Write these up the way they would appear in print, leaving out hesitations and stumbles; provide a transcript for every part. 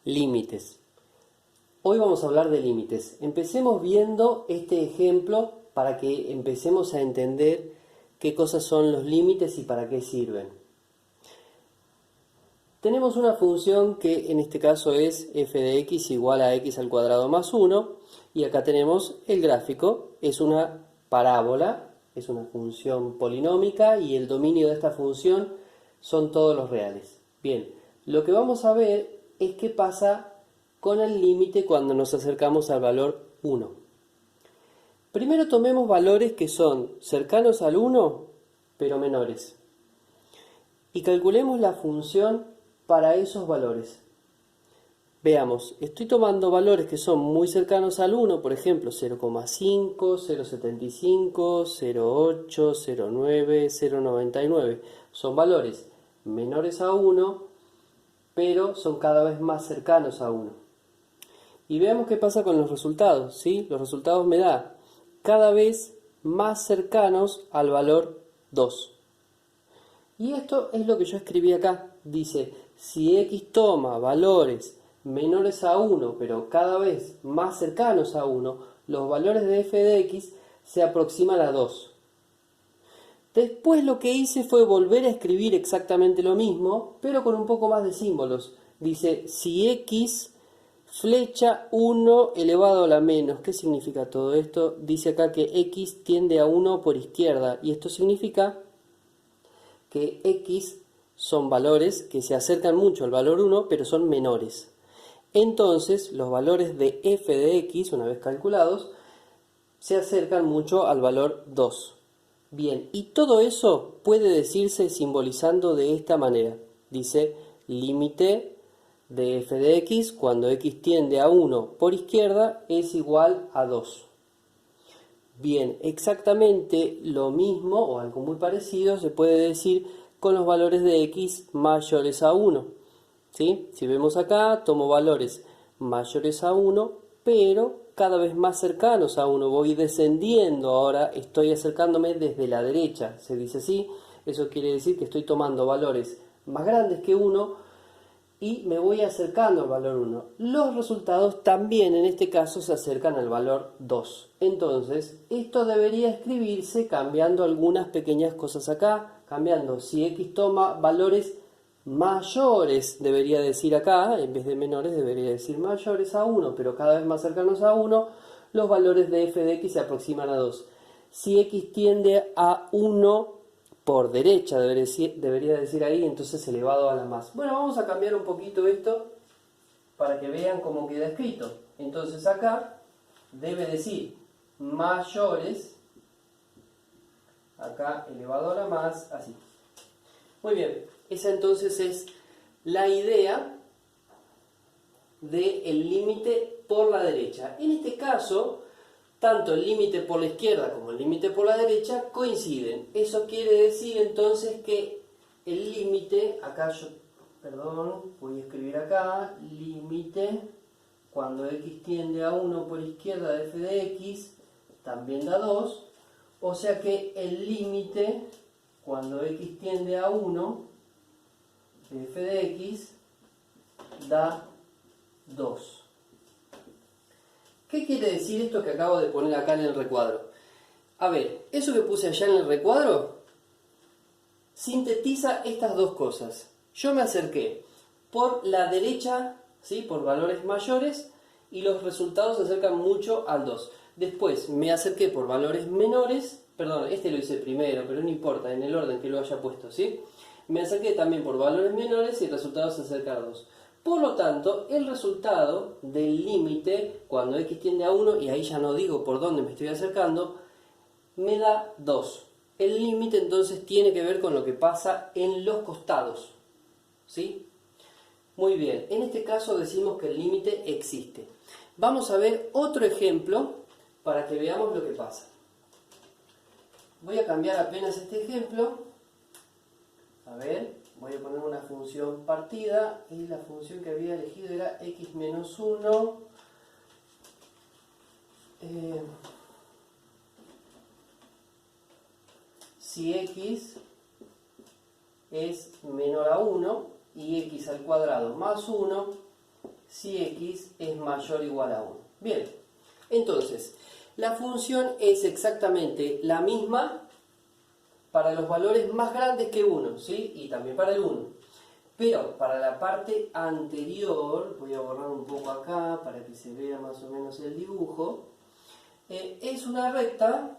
Límites. Hoy vamos a hablar de límites. Empecemos viendo este ejemplo para que empecemos a entender qué cosas son los límites y para qué sirven. Tenemos una función que en este caso es f de x igual a x al cuadrado más 1 y acá tenemos el gráfico. Es una parábola, es una función polinómica y el dominio de esta función son todos los reales. Bien, lo que vamos a ver es qué pasa con el límite cuando nos acercamos al valor 1. Primero tomemos valores que son cercanos al 1 pero menores y calculemos la función para esos valores. Veamos, estoy tomando valores que son muy cercanos al 1, por ejemplo 0,5, 0,75, 0,8, 0,9, 0,99. Son valores menores a 1, pero son cada vez más cercanos a 1. Y veamos qué pasa con los resultados, ¿sí? Los resultados me dan cada vez más cercanos al valor 2. Y esto es lo que yo escribí acá. Dice, si x toma valores menores a 1, pero cada vez más cercanos a 1, los valores de f de x se aproximan a 2. Después lo que hice fue volver a escribir exactamente lo mismo, pero con un poco más de símbolos. Dice, si x flecha 1 elevado a la menos. ¿Qué significa todo esto? Dice acá que x tiende a 1 por izquierda, y esto significa que x son valores que se acercan mucho al valor 1, pero son menores. Entonces, los valores de f de x, una vez calculados, se acercan mucho al valor 2. Bien, y todo eso puede decirse simbolizando de esta manera. Dice, límite de f de x cuando x tiende a 1 por izquierda es igual a 2. Bien, exactamente lo mismo o algo muy parecido se puede decir con los valores de x mayores a 1. ¿Sí? Si vemos acá, tomo valores mayores a 1, pero cada vez más cercanos a 1. Voy descendiendo, ahora estoy acercándome desde la derecha, se dice así. Eso quiere decir que estoy tomando valores más grandes que 1 y me voy acercando al valor 1. Los resultados también en este caso se acercan al valor 2. Entonces, esto debería escribirse cambiando algunas pequeñas cosas acá. Cambiando, si x toma valores mayores, debería decir acá, en vez de menores debería decir mayores a 1, pero cada vez más cercanos a 1, los valores de f de x se aproximan a 2. Si x tiende a 1 por derecha, debería decir ahí, entonces elevado a la más. Bueno, vamos a cambiar un poquito esto para que vean cómo queda escrito. Entonces acá debe decir mayores, acá elevado a la más, así. Muy bien, esa entonces es la idea del límite por la derecha. En este caso, tanto el límite por la izquierda como el límite por la derecha coinciden. Eso quiere decir entonces que el límite, acá yo, perdón, voy a escribir acá, límite, cuando x tiende a 1 por izquierda de f de x, también da 2. O sea que el límite, cuando x tiende a 1 de f de x, da 2. ¿Qué quiere decir esto que acabo de poner acá en el recuadro? A ver, eso que puse allá en el recuadro sintetiza estas dos cosas. Yo me acerqué por la derecha, ¿sí? Por valores mayores, y los resultados se acercan mucho al 2. Después me acerqué por valores menores, perdón, este lo hice primero, pero no importa, en el orden que lo haya puesto, ¿sí? Me acerqué también por valores menores y el resultado se acerca a 2. Por lo tanto, el resultado del límite, cuando x tiende a 1, y ahí ya no digo por dónde me estoy acercando, me da 2. El límite entonces tiene que ver con lo que pasa en los costados. ¿Sí? Muy bien, en este caso decimos que el límite existe. Vamos a ver otro ejemplo para que veamos lo que pasa. Voy a cambiar apenas este ejemplo. A ver, voy a poner una función partida y la función que había elegido era x menos 1. Si x es menor a 1 y x al cuadrado más 1, si x es mayor o igual a 1. Bien, entonces, la función es exactamente la misma para los valores más grandes que 1, ¿sí? Y también para el 1. Pero para la parte anterior, voy a borrar un poco acá para que se vea más o menos el dibujo, es una recta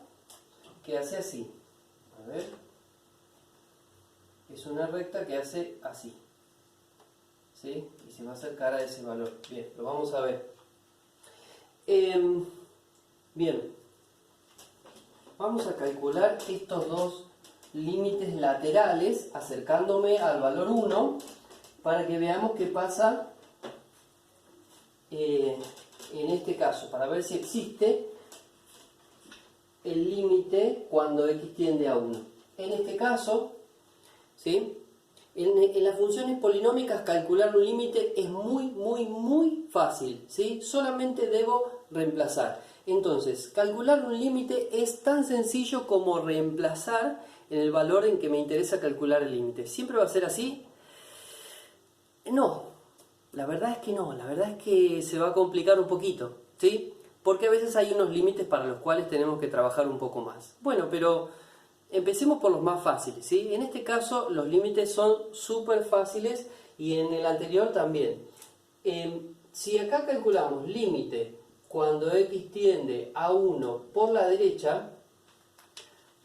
que hace así. A ver. Es una recta que hace así. ¿Sí? Y se va a acercar a ese valor. Bien, lo vamos a ver. Bien. Vamos a calcular estos dos límites laterales acercándome al valor 1 para que veamos qué pasa en este caso, para ver si existe el límite cuando x tiende a 1. En este caso, ¿sí? En las funciones polinómicas calcular un límite es muy fácil, ¿sí? Solamente debo reemplazar. Entonces, calcular un límite es tan sencillo como reemplazar en el valor en que me interesa calcular el límite. ¿Siempre va a ser así? No, la verdad es que no, la verdad es que se va a complicar un poquito, ¿sí? Porque a veces hay unos límites para los cuales tenemos que trabajar un poco más. Bueno, pero empecemos por los más fáciles, ¿sí? En este caso los límites son súper fáciles y en el anterior también. Si acá calculamos límite cuando x tiende a 1 por la derecha,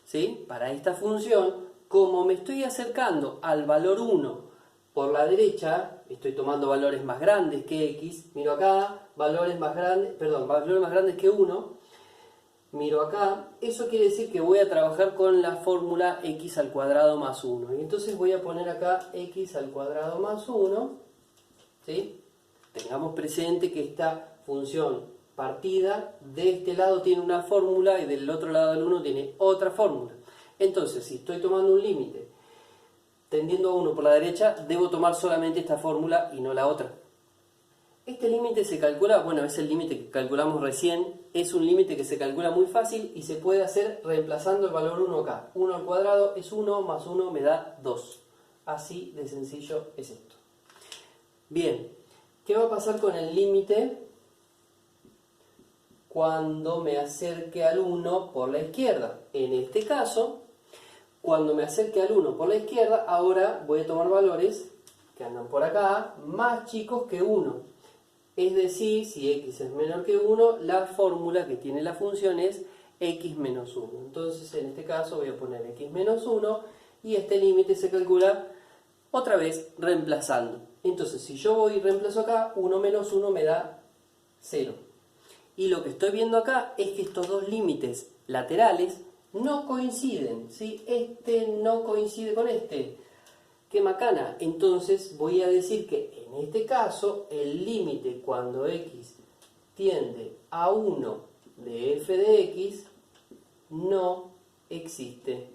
¿sí? Para esta función, como me estoy acercando al valor 1 por la derecha, estoy tomando valores más grandes que x, miro acá, valores más grandes que 1, miro acá, eso quiere decir que voy a trabajar con la fórmula x al cuadrado más 1. Y entonces voy a poner acá x al cuadrado más 1, ¿sí? Tengamos presente que esta función partida de este lado tiene una fórmula y del otro lado del 1 tiene otra fórmula. Entonces, si estoy tomando un límite tendiendo a 1 por la derecha, debo tomar solamente esta fórmula y no la otra. Este límite se calcula, bueno, es el límite que calculamos recién, es un límite que se calcula muy fácil y se puede hacer reemplazando el valor 1 acá. 1 al cuadrado es 1, más 1 me da 2. Así de sencillo es esto. Bien, ¿qué va a pasar con el límite cuando me acerque al 1 por la izquierda? En este caso, cuando me acerque al 1 por la izquierda, ahora voy a tomar valores que andan por acá, más chicos que 1. Es decir, si x es menor que 1, la fórmula que tiene la función es x menos 1. Entonces, en este caso voy a poner x menos 1 y este límite se calcula otra vez reemplazando. Entonces, si yo voy y reemplazo acá, 1 menos 1 me da 0. Y lo que estoy viendo acá es que estos dos límites laterales no coinciden, ¿sí? Este no coincide con este. ¡Qué macana! Entonces voy a decir que en este caso el límite cuando x tiende a 1 de f de x no existe.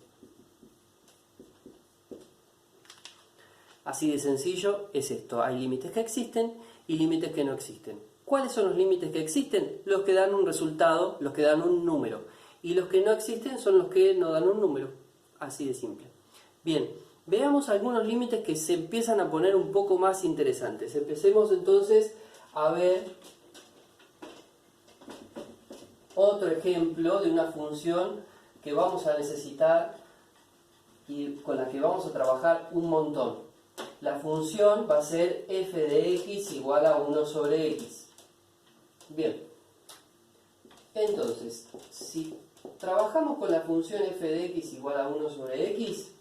Así de sencillo es esto. Hay límites que existen y límites que no existen. ¿Cuáles son los límites que existen? Los que dan un resultado, los que dan un número. Y los que no existen son los que no dan un número. Así de simple. Bien, veamos algunos límites que se empiezan a poner un poco más interesantes. Empecemos entonces a ver otro ejemplo de una función que vamos a necesitar y con la que vamos a trabajar un montón. La función va a ser f de x igual a 1 sobre x. Bien, entonces, si trabajamos con la función f de x igual a 1 sobre x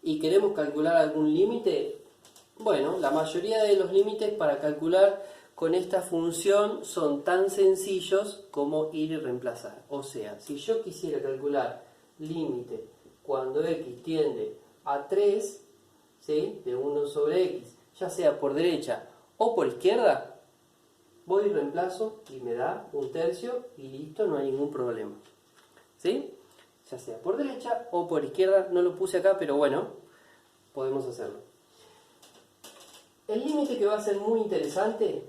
y queremos calcular algún límite, bueno, la mayoría de los límites para calcular con esta función son tan sencillos como ir y reemplazar. O sea, si yo quisiera calcular límite cuando x tiende a 3, ¿sí? De 1 sobre x, ya sea por derecha o por izquierda, voy y reemplazo y me da 1/3 y listo, no hay ningún problema. ¿Sí? Ya sea por derecha o por izquierda, no lo puse acá, pero bueno, podemos hacerlo. El límite que va a ser muy interesante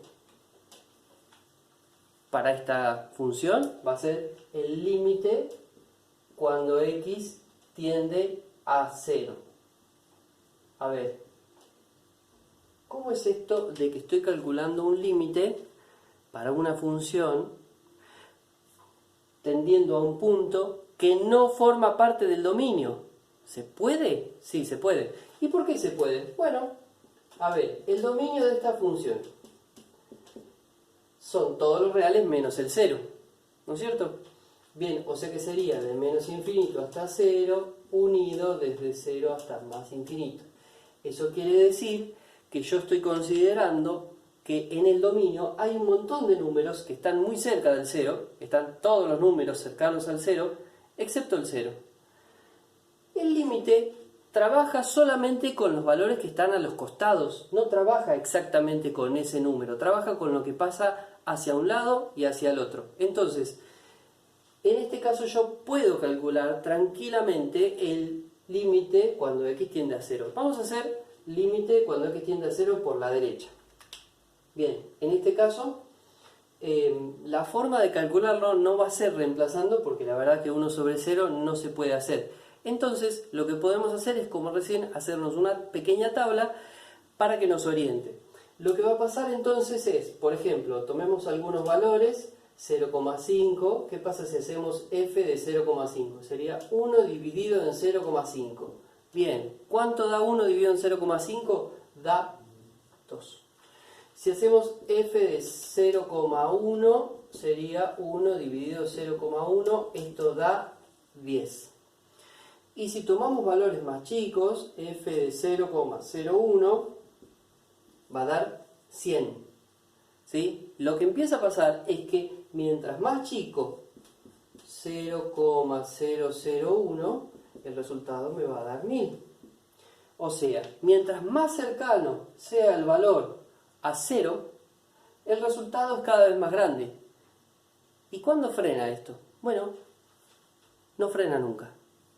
para esta función va a ser el límite cuando x tiende a 0. A ver, ¿cómo es esto de que estoy calculando un límite para una función tendiendo a un punto que no forma parte del dominio? ¿Se puede? Sí, se puede. ¿Y por qué se puede? Bueno, a ver, el dominio de esta función son todos los reales menos el 0, ¿no es cierto? Bien, o sea que sería de menos infinito hasta 0, unido desde 0 hasta más infinito. Eso quiere decir que yo estoy considerando que en el dominio hay un montón de números que están muy cerca del 0, están todos los números cercanos al 0, excepto el 0. El límite trabaja solamente con los valores que están a los costados, no trabaja exactamente con ese número, trabaja con lo que pasa hacia un lado y hacia el otro. Entonces, en este caso yo puedo calcular tranquilamente el límite cuando x tiende a 0. Vamos a hacer límite cuando x tiende a 0 por la derecha. Bien, en este caso la forma de calcularlo no va a ser reemplazando, porque la verdad que 1 sobre 0 no se puede hacer. Entonces lo que podemos hacer es, como recién, hacernos una pequeña tabla para que nos oriente. Lo que va a pasar entonces es, por ejemplo, tomemos algunos valores, 0,5. ¿Qué pasa si hacemos f de 0,5? Sería 1 dividido en 0,5. Bien, ¿cuánto da 1 dividido en 0,5? Da 2. Si hacemos f de 0,1, sería 1 dividido en 0,1. Esto da 10. Y si tomamos valores más chicos, f de 0,01 va a dar 100. ¿Sí? Lo que empieza a pasar es que mientras más chico 0,001, el resultado me va a dar 1000. O sea, mientras más cercano sea el valor a 0, el resultado es cada vez más grande. ¿Y cuándo frena esto? Bueno, no frena nunca.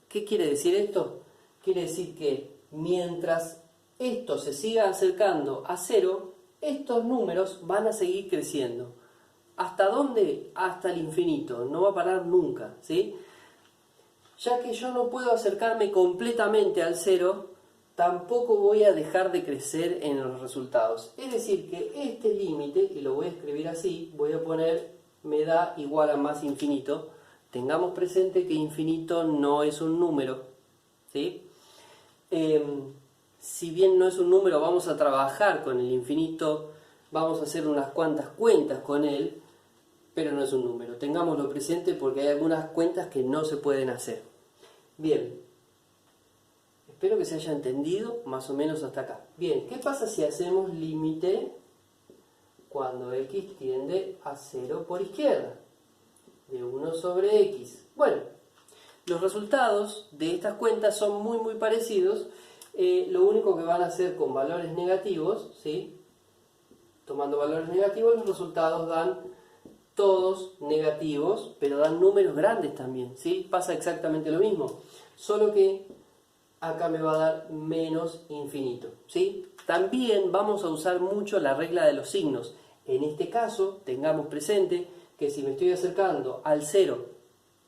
¿Qué quiere decir esto? Quiere decir que mientras esto se siga acercando a 0, estos números van a seguir creciendo. ¿Hasta dónde? Hasta el infinito. No va a parar nunca, ¿sí? Ya que yo no puedo acercarme completamente al 0, tampoco voy a dejar de crecer en los resultados. Es decir, que este límite, y lo voy a escribir así, voy a poner me da igual a más infinito. Tengamos presente que infinito no es un número, ¿sí? Si bien no es un número, vamos a trabajar con el infinito, vamos a hacer unas cuantas cuentas con él, pero no es un número. Tengámoslo presente porque hay algunas cuentas que no se pueden hacer. Bien, espero que se haya entendido más o menos hasta acá. Bien, ¿qué pasa si hacemos límite cuando x tiende a 0 por izquierda? De 1 sobre x. Bueno, los resultados de estas cuentas son muy parecidos. Lo único que van a hacer con valores negativos, ¿sí? Tomando valores negativos, los resultados dan todos negativos, pero dan números grandes también, ¿sí? Pasa exactamente lo mismo, solo que acá me va a dar menos infinito, ¿sí? También vamos a usar mucho la regla de los signos. En este caso, tengamos presente que si me estoy acercando al 0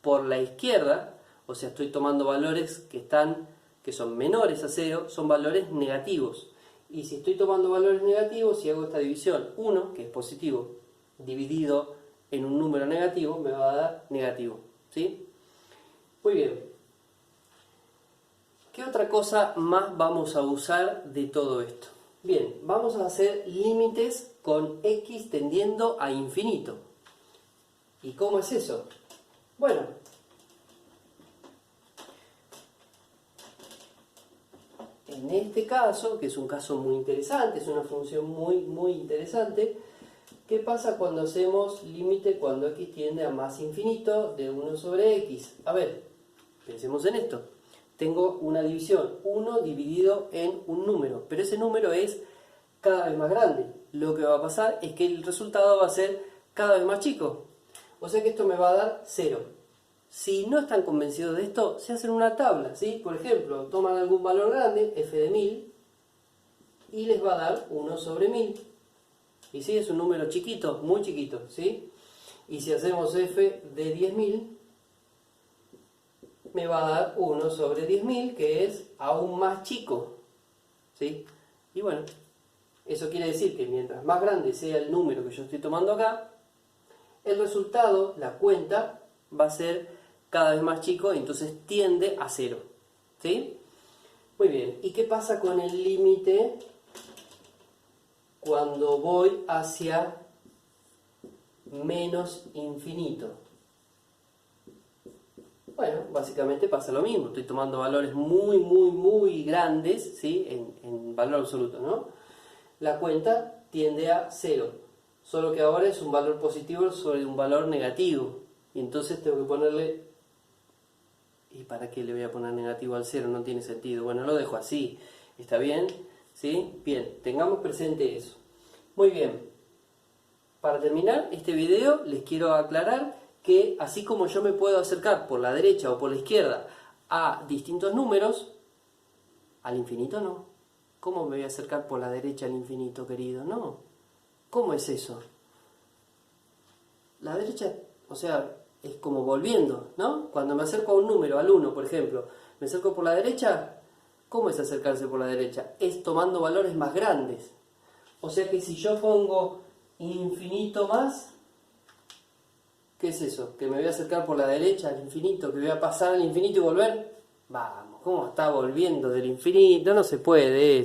por la izquierda, o sea, estoy tomando valores que son menores a 0, son valores negativos. Y si estoy tomando valores negativos y hago esta división, 1, que es positivo, dividido en un número negativo, me va a dar negativo, ¿sí? Muy bien. ¿Qué otra cosa más vamos a usar de todo esto? Bien, vamos a hacer límites con x tendiendo a infinito. ¿Y cómo es eso? Bueno, en este caso, que es un caso muy interesante, es una función muy interesante, ¿qué pasa cuando hacemos límite cuando x tiende a más infinito de 1 sobre x? A ver, pensemos en esto. Tengo una división, 1 dividido en un número, pero ese número es cada vez más grande. Lo que va a pasar es que el resultado va a ser cada vez más chico. O sea que esto me va a dar 0. Si no están convencidos de esto, se hacen una tabla, ¿sí? Por ejemplo, toman algún valor grande, f de 1000, y les va a dar 1 sobre 1000. Y sí, es un número chiquito, muy chiquito, ¿sí? Y si hacemos f de 10.000, me va a dar 1 sobre 10.000, que es aún más chico, ¿sí? Y bueno, Eso quiere decir que mientras más grande sea el número que yo estoy tomando acá, el resultado, la cuenta, va a ser cada vez más chico y entonces tiende a 0. ¿Sí? Muy bien. ¿Y qué pasa con el límite cuando voy hacia menos infinito? Bueno, básicamente pasa lo mismo. Estoy tomando valores muy grandes, ¿sí? En valor absoluto, ¿no? La cuenta tiende a 0. Solo que ahora es un valor positivo sobre un valor negativo. Y entonces tengo que ponerle... ¿Y para qué le voy a poner negativo al 0? No tiene sentido. Bueno, lo dejo así. ¿Está bien? ¿Sí? Bien, tengamos presente eso. Muy bien. Para terminar este video les quiero aclarar que así como yo me puedo acercar por la derecha o por la izquierda a distintos números, al infinito no. ¿Cómo me voy a acercar por la derecha al infinito, querido? No. ¿Cómo es eso? La derecha, o sea, es como volviendo, ¿no? Cuando me acerco a un número, al 1, por ejemplo, me acerco por la derecha. ¿Cómo es acercarse por la derecha? Es tomando valores más grandes. O sea que si yo pongo infinito más, ¿qué es eso? ¿Que me voy a acercar por la derecha al infinito? ¿Que voy a pasar al infinito y volver? Vamos, ¿cómo está volviendo del infinito? No se puede eso.